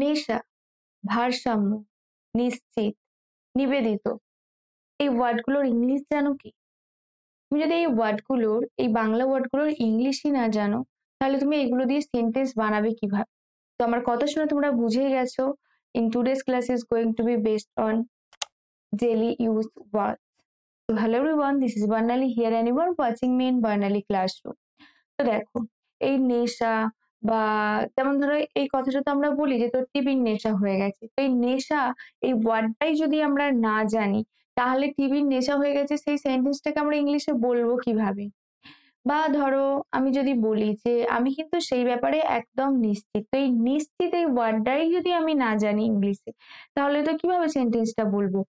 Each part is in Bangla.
নেশা, ভারসাম্য, নিশ্চিত, নিবেদিত এই ওয়ার্ডগুলোর ইংলিশ জানো কি? তুমি যদি এই বাংলা ওয়ার্ডগুলোর ইংলিশই না জানো, তাহলে তুমি এগুলো দিয়ে সেন্টেন্স বানাবে কিভাবে? তো আমার কথা শুনে তোমরা বুঝেই গেছো, in today's class is going to be based on daily use words. So hello everyone, this is Barnali here and you are watching me in Barnali classroom. তো দেখো, এই নেশা বা যেমন ধরো এই কথাটা তো আমরা বলি যে তোর টিভির নেশা হয়ে গেছে। তো এই নেশা এই ওয়ার্ডটাই যদি আমরা না জানি, তাহলে টিভির নেশা হয়ে গেছে সেই সেন্টেন্সটাকে আমরা ইংলিশে বলবো কিভাবে? বা ধরো আমি যদি বলি যে আমি কিন্তু সেই ব্যাপারে একদম নিশ্চিত, তো এই নিশ্চিত এই ওয়ার্ডটাই যদি আমি না জানি ইংলিশে, তাহলে তো কিভাবে সেন্টেন্সটা বলবো?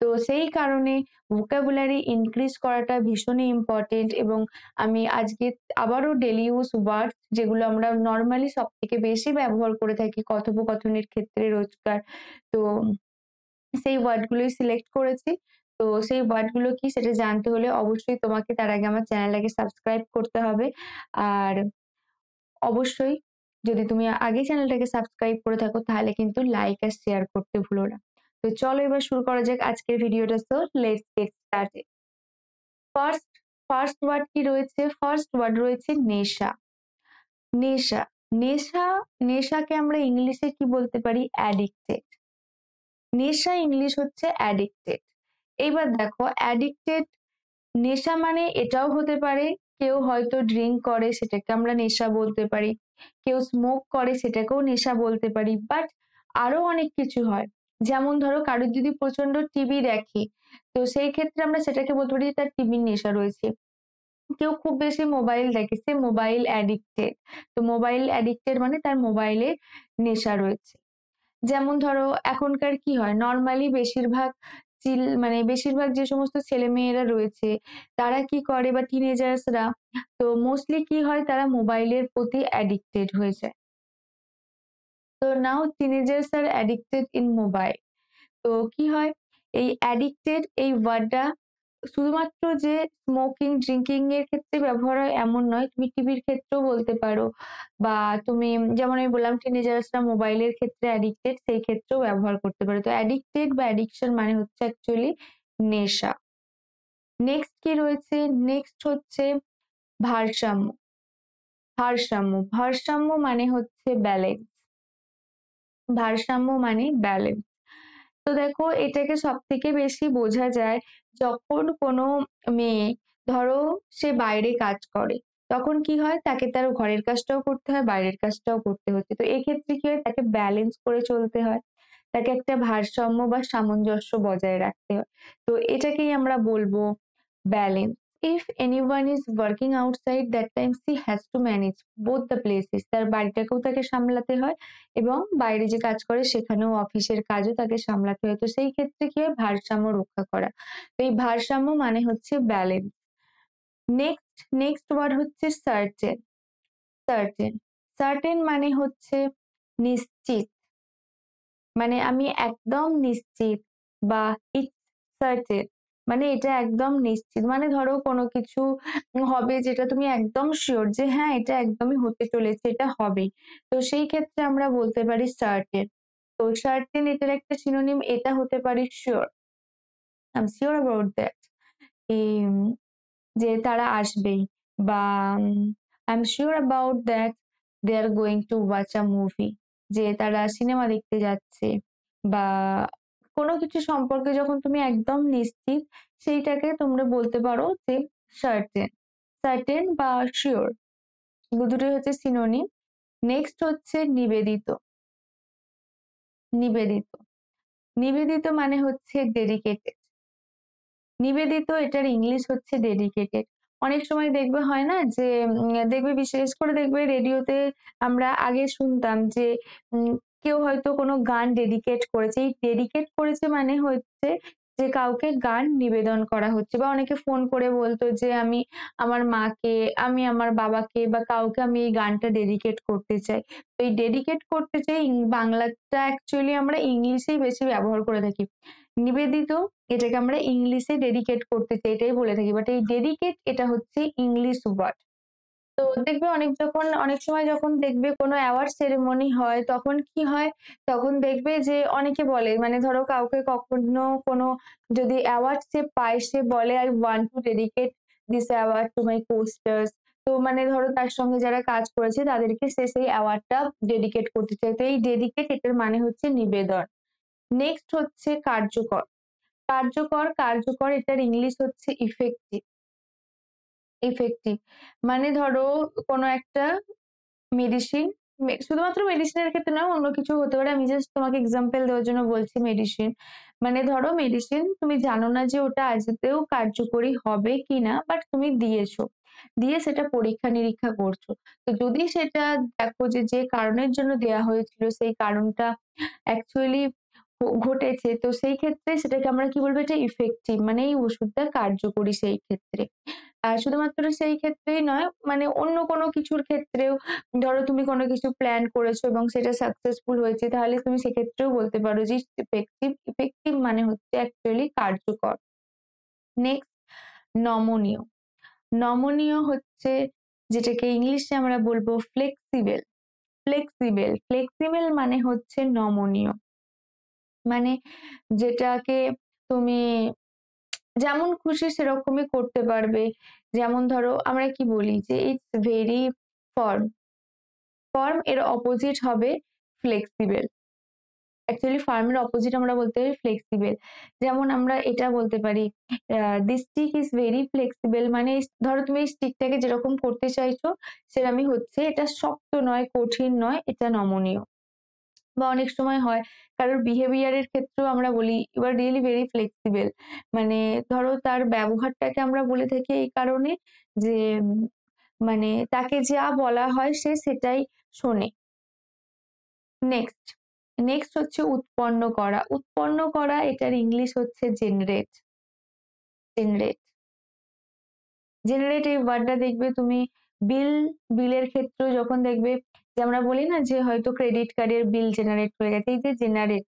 তো সেই কারণে ভোকাবুলারি ইনক্রিজ করাটা ভীষণই ইম্পর্টেন্ট। এবং আমি আজকে আবারও ডেলি ইউজ ওয়ার্ড যেগুলো আমরা নর্মালি সব থেকে বেশি ব্যবহার করে থাকি কথোপকথনের ক্ষেত্রে রোজকার, তো সেই ওয়ার্ডগুলোই সিলেক্ট করেছি। তো সেই ওয়ার্ডগুলো কি সেটা জানতে হলে অবশ্যই তোমাকে তার আগে আমার চ্যানেলটাকে সাবস্ক্রাইব করতে হবে। আর অবশ্যই যদি তুমি আগে চ্যানেলটাকে সাবস্ক্রাইব করে থাকো তাহলে কিন্তু লাইক আর শেয়ার করতে ভুলো না। তো চলো এবার শুরু করা যাক আজকের ভিডিওটা। So let's get started. First first word কি রয়েছে? ফার্স্ট ওয়ার্ড রয়েছে নেশা। নেশা নেশা নেশাকে আমরা ইংলিশে কি বলতে পারি? অ্যাডিক্টেড। নেশা ইংলিশ হচ্ছে অ্যাডিক্টেড। এইবার দেখো অ্যাডিক্টেড নেশা মানে এটাও হতে পারে, কেউ হয়তো ড্রিঙ্ক করে সেটাকে আমরা নেশা বলতে পারি, কেউ স্মোক করে সেটাকেও নেশা বলতে পারি, বাট আরো অনেক কিছু হয়। যেমন ধরো কারোর যদি প্রচন্ড টিভি দেখে, তো সেই ক্ষেত্রে আমরা সেটাকে বলতে পারি যে তার টিভির নেশা রয়েছে। কেউ খুব বেশি মোবাইল দেখে, সে মোবাইল অ্যাডিক্টেড। তো মোবাইল অ্যাডিক্টেড মানে তার মোবাইলের নেশা রয়েছে। যেমন ধরো এখনকার কি হয়, নর্মালি বেশিরভাগ বেশিরভাগ যে সমস্ত ছেলে মেয়েরা রয়েছে তারা কি করে, বা টিনেজার্সরা, তো মোস্টলি কি হয় তারা মোবাইলের প্রতি অ্যাডিক্টেড হয়ে যায়। তো now teenagers are addicted in mobile. তো কি হয়, এই অ্যাডিক্টেড এই ওয়ার্ডটা শুধুমাত্র যে স্মোকিং ড্রিঙ্কিং এর ক্ষেত্রে ব্যবহার হয় এমন নয়, তুমি টিভির ক্ষেত্রেও বলতে পারো, বা তুমি যেমন আমি বললাম টিনেজার্সরা মোবাইলের ক্ষেত্রে অ্যাডিক্টেড, সেই ক্ষেত্রেও ব্যবহার করতে পারো। তো অ্যাডিক্টেড বা অ্যাডিকশন মানে হচ্ছে অ্যাকচুয়ালি নেশা। নেক্সট কি রয়েছে? নেক্সট হচ্ছে ভারসাম্য। ভারসাম্য ভারসাম্য মানে হচ্ছে ব্যালেন্স। ভারসাম্য মানে ব্যালেন্স। তো দেখো এটাকে সব থেকে বেশি বোঝা যায় যখন কোনো মেয়ে, ধরো সে বাইরে কাজ করে, তখন কি হয় তাকে তার ঘরের কাজটাও করতে হয়, বাইরের কাজটাও করতে হচ্ছে। তো এক্ষেত্রে কি হয়, তাকে ব্যালেন্স করে চলতে হয়, তাকে একটা ভারসাম্য বা সামঞ্জস্য বজায় রাখতে হয়। তো এটাকেই আমরা বলবো balance. if anyone is working outside, that time she has to manage both the places, তার বাড়িটাকেও তাকে সামলাতে হয় এবং বাইরে যে কাজ করে সেখানেও অফিসের কাজও তাকে সামলাতে হয়। তো সেই ক্ষেত্রে কি হয়, ভারসাম্য রক্ষা করা। তো এই ভারসাম্য মানে হচ্ছে ব্যালেন্স। নেক্সট ওয়ার্ড হচ্ছে সার্টেন। সার্টেন সার্টেন মানে হচ্ছে নিশ্চিত, মানে আমি একদম নিশ্চিত, বা ইটস সার্টেন মানে এটা একদম নিশ্চিত। মানে ধরো কোনো কিছু হবে যেটা তুমি একদম শিওর যে হ্যাঁ এটা একদমই হতে চলেছে, এটা হবে, তো সেই ক্ষেত্রে আমরা বলতে পারি সার্টেন। তো সার্টেন এটার একটা সিনোনিম এটা হতে পারে sure. I am sure about that, যে তারা আসবেই, বা I am sure about that they are going to watch a movie, যে তারা সিনেমা দেখতে যাচ্ছে। বা কোনো কিছু সম্পর্কে যখন তুমি একদম নিশ্চিত, সেইটাকে তোমরা বলতে পারো যে সার্টেন। সার্টেন বা শিওর দুটোই হচ্ছে সিনোনিম। নেক্সট হচ্ছে নিবেদিত। নিবেদিত নিবেদিত মানে হচ্ছে ডেডিকেটেড। নিবেদিত এটার ইংলিশ হচ্ছে ডেডিকেটেড। অনেক সময় দেখবে হয় না যে দেখবে বিশেষ করে দেখবে রেডিওতে আমরা আগে শুনতাম যে উম, কেউ হয়তো কোনো গান ডেডিকেট করেছে, এই ডেডিকেট করেছে মানে হচ্ছে যে কাউকে গান নিবেদন করা হচ্ছে। বা অনেকে ফোন করে বলতো যে আমি আমার মাকে, আমি আমার বাবাকে বা কাউকে আমি এই গানটা ডেডিকেট করতে চাই। তো এই ডেডিকেট করতে চাই বাংলাটা অ্যাকচুয়ালি আমরা ইংলিশেই বেশি ব্যবহার করে থাকি। নিবেদিত এটাকে আমরা ইংলিশে ডেডিকেট করতে চাই এটাই বলে থাকি, বাট এই ডেডিকেট এটা হচ্ছে ইংলিশ ওয়ার্ড। তো দেখবে অনেক সময় যখন দেখবে কোনো অ্যাওয়ার্ড সেরেমনি হয় তখন কি হয়, তখন দেখবে যে অনেকে বলে, মানে ধরো কাউকে কখনো কোনো যদি অ্যাওয়ার্ড সে পায়, সে বলে I want to dedicate this award to my posters. তো মানে ধরো তার সঙ্গে যারা কাজ করেছে তাদেরকে সে সেই অ্যাওয়ার্ডটা ডেডিকেট করতে চায়। তো এই ডেডিকেট এটার মানে হচ্ছে নিবেদন। নেক্সট হচ্ছে কার্যকর। কার্যকর এটার ইংলিশ হচ্ছে ইফেক্টিভ। ইফেক্টিভ মানে ধরো কোনো একটা মেডিসিন, শুধুমাত্র মেডিসিনের ক্ষেত্রে নয়, অন্য কিছু হতে পারে। আমি জাস্ট তোমাকে এক্সাম্পল দেওয়ার জন্য বলছি মেডিসিন। মানে ধরো মেডিসিন তুমি জানো না যে ওটা আদতেও কার্যকরী হবে কিনা, বাট তুমি দিয়েছো, দিয়ে সেটা পরীক্ষা নিরীক্ষা করছো। তো যদি সেটা দেখো যে যে কারণের জন্য দেয়া হয়েছিল সেই কারণটা অ্যাকচুয়ালি ঘটেছে, তো সেই ক্ষেত্রে সেটাকে আমরা কি বলবো, এটা ইফেক্টিভ, মানে এই ওষুধটা কার্যকরী সেই ক্ষেত্রে। আর শুধুমাত্র সেই ক্ষেত্রেই নয়, মানে অন্য কোনো কিছুর ক্ষেত্রেও ধরো তুমি কোনো কিছু প্ল্যান করেছো এবং সেটা সাকসেসফুল হয়েছে, তাহলে তুমি সেক্ষেত্রেও বলতে পারো যে ইফেক্টিভ। ইফেক্টিভ মানে হচ্ছে অ্যাকচুয়ালি কার্যকর। নেক্সট, নমনীয়। নমনীয় হচ্ছে যেটাকে ইংলিশে আমরা বলবো ফ্লেক্সিবল। ফ্লেক্সিবল মানে হচ্ছে নমনীয়, মানে যেটাকে তুমি যেমন খুশি সেরকমই করতে পারবে। যেমন ধরো আমরা কি বলি যে ইটস ভেরি ফার্ম। এর অপোজিট হবে ফ্লেক্সিবল। অ্যাকচুয়ালি ফার্মের অপোজিট আমরা বলতে পারি ফ্লেক্সিবল। যেমন আমরা এটা বলতে পারি this stick is very flexible, মানে ধরো তুমি এই স্টিকটাকে যেরকম করতে চাইছো সেরকমই হচ্ছে, এটা শক্ত নয়, কঠিন নয়, এটা নমনীয়। বা অনেক সময় হয় কারোর বিহেভিয়ারের ক্ষেত্রেও আমরা বলি you are really very flexible, মানে ধরো তার ব্যবহারটাকে আমরা বলে থাকি এই কারণে যে মানে তাকে যা বলা হয় সে সেটাই শোনে। নেক্সট, হচ্ছে উৎপন্ন করা। এটার ইংলিশ হচ্ছে জেনারেট। জেনারেট জেনারেট এই ওয়ার্ডটা দেখবে তুমি বিলের ক্ষেত্রেও যখন দেখবে যে আমরা বলি না যে হয়তো ক্রেডিট কার্ডের বিল জেনারেট হয়ে গেছে, এই যে জেনারেট,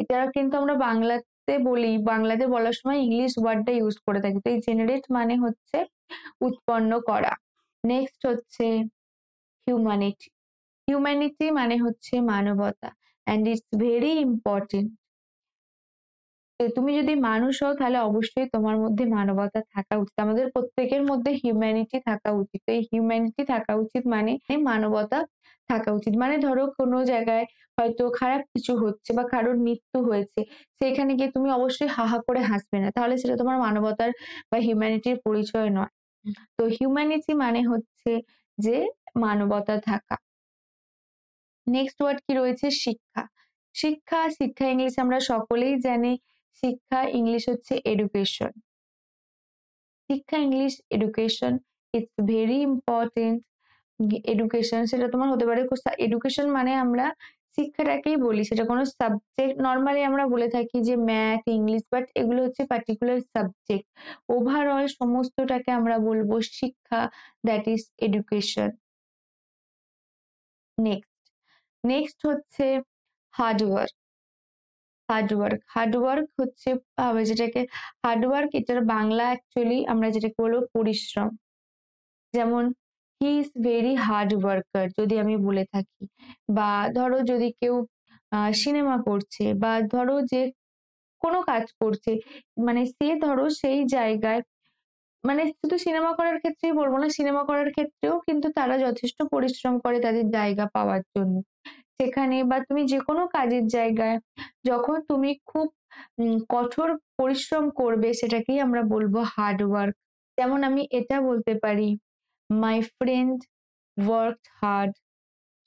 এটা কিন্তু আমরা বাংলাতে বলি, বাংলাতে বলার সময় ইংলিশ ওয়ার্ডটা ইউজ করে থাকি। তো এই জেনারেট মানে হচ্ছে উৎপন্ন করা। নেক্সট হচ্ছে হিউম্যানিটি। মানে হচ্ছে মানবতা, অ্যান্ড ইটস ভেরি ইম্পর্টেন্ট। তুমি যদি মানুষ হও তাহলে অবশ্যই তোমার মধ্যে মানবতা থাকা উচিত, আমাদের প্রত্যেকের মধ্যে হিউম্যানিটি থাকা উচিত। তো এই হিউম্যানিটি থাকা উচিত মানে মানবতা থাকা উচিত। মানে ধরো কোনো জায়গায় হয়তো খারাপ কিছু হচ্ছে বা কারোর মৃত্যু হয়েছে, সেখানে গিয়ে তুমি অবশ্যই হাহা করে হাসবে না, তাহলে সেটা তোমার মানবতার বা হিউম্যানিটির পরিচয় নয়। তো হিউম্যানিটি মানে হচ্ছে যে মানবতা থাকা। নেক্সট ওয়ার্ড কি রয়েছে, শিক্ষা। শিক্ষা ইংলিশ আমরা সকলেই জানি, শিক্ষা ইংলিশ হচ্ছে education. Education, it's very important. Education সেটা তোমার হতে পারে, এডুকেশন মানে আমরা শিক্ষাটাকেই বলি, সেটা কোনো সাবজেক্ট নর্মালি আমরা বলে থাকি যে ম্যাথ, ইংলিশ, বাট এগুলো হচ্ছে পার্টিকুলার সাবজেক্ট। ওভারঅল সমস্তটাকে আমরা বলবো শিক্ষা, দ্যাট ইজ এডুকেশন। নেক্সট হচ্ছে হার্ডওয়ার্ক। হার্ডওয়ার্ক হচ্ছে যেটাকে হার্ডওয়ার্ক, এটার বাংলা অ্যাকচুয়ালি আমরা যেটাকে বলবো পরিশ্রম। যেমন he is very hard worker যদি আমি বলে থাকি, বা ধরো যদি কেউ সিনেমা করছে বা ধরো যে কোনো কাজ করছে, মানে সে ধরো সেই জায়গায়, মানে শুধু সিনেমা করার ক্ষেত্রেই বলবো না, সিনেমা করার ক্ষেত্রেও কিন্তু তারা যথেষ্ট পরিশ্রম করে তাদের জায়গা পাওয়ার জন্য সেখানে। বা তুমি যে কোনো কাজের জায়গায় যখন তুমি খুব কঠোর পরিশ্রম করবে, সেটাকেই আমরা বলবো হার্ড ওয়ার্ক। যেমন আমি এটা বলতে পারি, my friend worked hard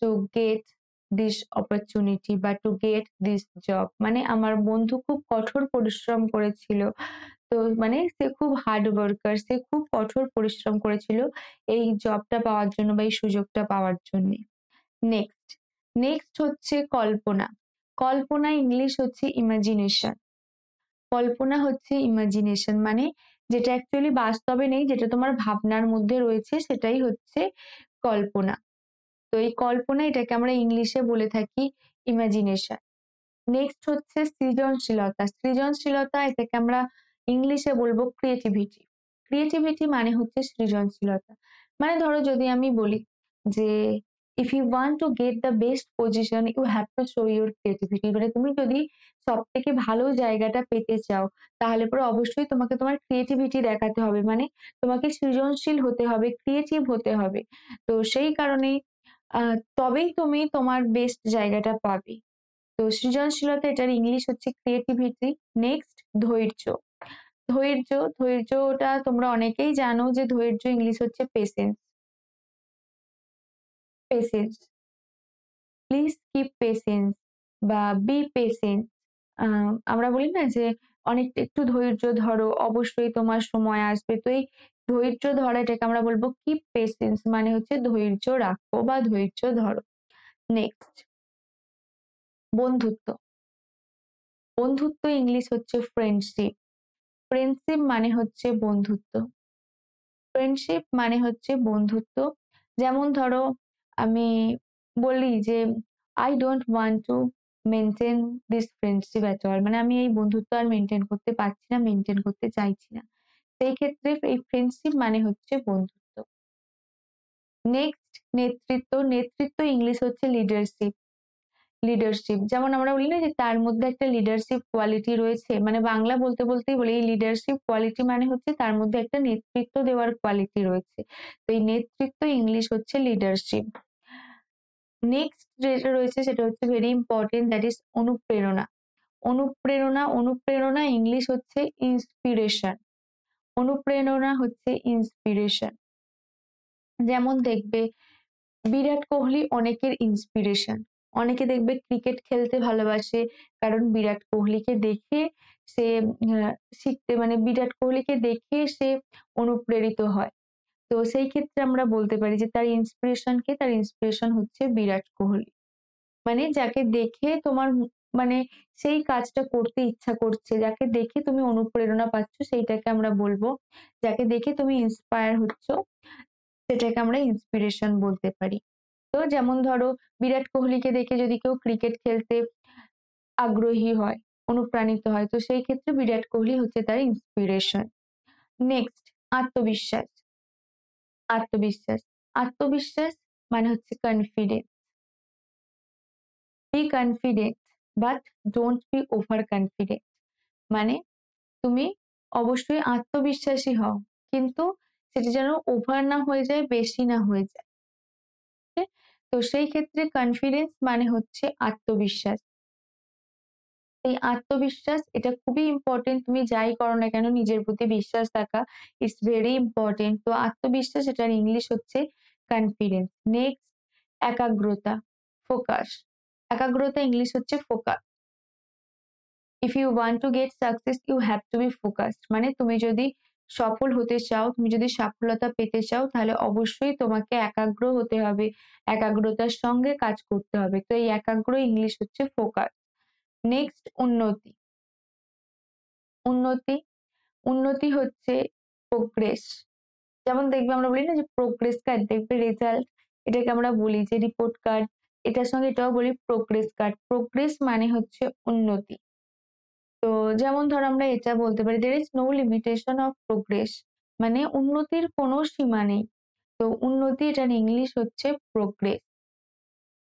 to get this opportunity বা টু গেট দিস জব, মানে আমার বন্ধু খুব কঠোর পরিশ্রম করেছিল। তো মানে সে খুব হার্ড ওয়ার্কার, সে খুব কঠোর পরিশ্রম করেছিল এই জবটা পাওয়ার জন্য বা এই সুযোগটা পাওয়ার জন্য। নেক্সট, হচ্ছে কল্পনা। ইংলিশ হচ্ছে ইমাজিনেশন। মানে যেটা অ্যাকচুয়ালি বাস্তবে নেই, যেটা তোমার ভাবনার মধ্যে রয়েছে, সেটাই হচ্ছে কল্পনা। তো এই কল্পনা, এটাকে আমরা ইংলিশে বলে থাকি ইমাজিনেশন। নেক্সট হচ্ছে সৃজনশীলতা, এটাকে আমরা ইংলিশে বলবো ক্রিয়েটিভিটি। মানে হচ্ছে সৃজনশীলতা, মানে ধরো যদি আমি বলি যে if you want to get the best position you have to show your creativity, মানে তুমি যদি সব থেকে ভালো জায়গাটা পেতে চাও তাহলে পরে অবশ্যই তোমাকে তোমার ক্রিয়েটিভিটি দেখাতে হবে, মানে তোমাকে সৃজনশীল হতে হবে, ক্রিয়েটিভ হতে হবে। তো সেই কারণেই তবেই তুমি তোমার বেস্ট জায়গাটা পাবে। তো সৃজনশীলতা, এটার ইংলিশ হচ্ছে ক্রিয়েটিভিটি। নেক্সট, ধৈর্য। ধৈর্য, ধৈর্যটা তোমরা অনেকেই জানো যে ধৈর্য ইংলিশ হচ্ছে patience. Patience, please keep patience বা বি পেশেন্ট। আমরা বলি না যে অনেক একটু ধৈর্য ধরো, অবশ্যই তোমার সময় আসবে। তো এই ধৈর্য ধরাটাকে আমরা বলবো কিপ পেশেন্স, মানে হচ্ছে ধৈর্য রাখো বা ধৈর্য ধরো। নেক্সট, বন্ধুত্ব। বন্ধুত্ব ইংলিশ হচ্ছে ফ্রেন্ডশিপ। ফ্রেন্ডশিপ মানে হচ্ছে বন্ধুত্ব। ফ্রেন্ডশিপ মানে হচ্ছে বন্ধুত্ব। যেমন ধরো আমি বলি যে I don't want to maintain this friendship at all, মানে আমি এই বন্ধুত্ব আর মেনটেন করতে পারছি না, মেনটেন করতে চাইছি না। সেই ক্ষেত্রে এই ফ্রেন্ডশিপ মানে হচ্ছে বন্ধুত্ব। নেক্সট, নেতৃত্ব। নেতৃত্ব ইংলিশ হচ্ছে লিডারশিপ। লিডারশিপ, যেমন আমরা বলি না যে তার মধ্যে একটা লিডারশিপ কোয়ালিটি রয়েছে, মানে বাংলা বলতে বলতেই বলি এই লিডারশিপ কোয়ালিটি মানে হচ্ছে তার মধ্যে একটা নেতৃত্ব দেওয়ার কোয়ালিটি রয়েছে। তো এই নেতৃত্ব ইংলিশ হচ্ছে লিডারশিপ। নেক্সট যেটা রয়েছে সেটা হচ্ছে ভেরি ইম্পর্টেন্ট, দ্যাট ইজ অনুপ্রেরণা। অনুপ্রেরণা, অনুপ্রেরণা ইংলিশ হচ্ছে ইন্সপিরেশন। অনুপ্রেরণা হচ্ছে ইন্সপিরেশন। যেমন দেখবে বিরাট কোহলি অনেকের ইন্সপিরেশন। অনেকে দেখবে ক্রিকেট খেলতে ভালোবাসে কারণ বিরাট কোহলিকে দেখে সে শিখতে, মানে বিরাট কোহলিকে দেখে সে অনুপ্রেরিত হয়। তো সেই ক্ষেত্রে আমরা বলতে পারি যে তার ইন্সপিরেশন কে, তার ইন্সপিরেশন হচ্ছে বিরাট কোহলি। মানে যাকে দেখে তোমার মানে সেই কাজটা করতে ইচ্ছা করছে, যাকে দেখে তুমি অনুপ্রেরণা পাচ্ছ, সেইটাকে আমরা বলবো, যাকে দেখে তুমি ইন্সপায়ার হচ্ছ সেটাকে আমরা ইন্সপিরেশন বলতে পারি। তো যেমন ধরো বিরাট কোহলিকে দেখে যদি কেউ ক্রিকেট খেলতে আগ্রহী হয়, অনুপ্রাণিত হয়, তো সেই ক্ষেত্রে বিরাট কোহলি হচ্ছে তার ইন্সপিরেশন। নেক্সট, আত্মবিশ্বাস। আত্মবিশ্বাস, আত্মবিশ্বাস মানে হচ্ছে confidence. Be confident but don't be over confident, মানে তুমি অবশ্যই আত্মবিশ্বাসী হও, কিন্তু সেটা যেন ওভার না হয়ে যায়, বেশি না হয়ে যায়। তো সেই ক্ষেত্রে কনফিডেন্স মানে হচ্ছে আত্মবিশ্বাস। এই আত্মবিশ্বাস এটা খুবই ইম্পর্টেন্ট, তুমি যাই করো না কেন নিজের প্রতি বিশ্বাস থাকা ইটস ভেরি ইম্পর্টেন্ট। তো আত্মবিশ্বাস, এটার ইংলিশ হচ্ছে কনফিডেন্স। নেক্সট, একাগ্রতা, ফোকাস। একাগ্রতা ইংলিশ হচ্ছে focus. If you want to get success you have to be focused, মানে তুমি যদি সফল হতে চাও, তুমি যদি সফলতা পেতে চাও, তাহলে অবশ্যই তোমাকে একাগ্র হতে হবে, একাগ্রতার সঙ্গে কাজ করতে হবে। তো এই একাগ্র ইংলিশ হচ্ছে ফোকাস। নেক্সট, উন্নতি। উন্নতি, উন্নতি হচ্ছে প্রোগ্রেস। যেমন দেখবে আমরা বলি না যে প্রোগ্রেস কার্ড, দেখবে রেজাল্ট, এটাকে আমরা বলি যে রিপোর্ট কার্ড, এটার সঙ্গে এটাও বলি প্রোগ্রেস কার্ড। প্রোগ্রেস মানে হচ্ছে উন্নতি। তো যেমন ধর আমরা এটা বলতে পারি there is no limitation of progress, মানে উন্নতির কোনো সীমা নেই। তো উন্নতি, এটার ইংলিশ হচ্ছে প্রোগ্রেস।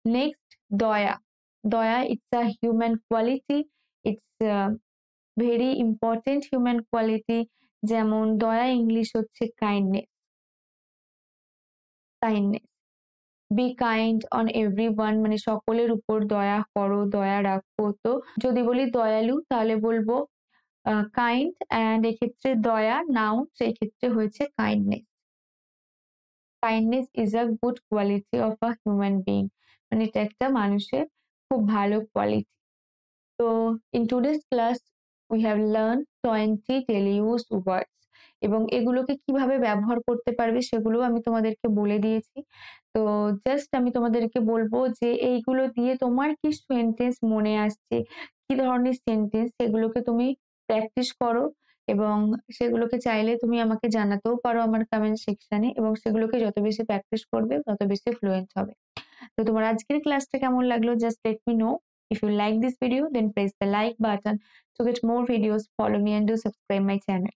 নেক্সট, দয়া। দয়া it's a human quality, it's very important human quality. যেমন দয়া ইংলিশ হচ্ছে kindness. Kindness, be kind on everyone, মানে সকলের উপর দয়া করো, দয়া রাখো। তো যদি বলি দয়ালু তাহলে বলবো কাইন্ড, অ্যান্ড এক্ষেত্রে দয়া নাউন, সেই ক্ষেত্রে হয়েছে kindness. Kindness is a good quality of a human being, মানে এটা একটা মানুষের খুব ভালো কোয়ালিটি। তো in today's class we have learn 20 daily use words, এবং এগুলোকে কিভাবে ব্যবহার করতে পারবে সেগুলো আমি তোমাদেরকে বলে দিয়েছি। তো জাস্ট আমি তোমাদেরকে বলবো যে এইগুলো দিয়ে তোমার কি সেন্টেন্স মনে আসছে, কি ধরনের সেন্টেন্স, সেগুলোকে তুমি প্র্যাকটিস করো, এবং সেগুলোকে চাইলে তুমি আমাকে জানাতেও পারো আমার কমেন্ট সেকশনে, এবং সেগুলোকে যত বেশি প্র্যাকটিস করবে তত বেশি ফ্লুয়েন্ট হবে। তো তোমার আজকের ক্লাসটা কেমন লাগলো, just let me no. If you like this video, then press the like button to get more videos. Follow me and do subscribe my channel.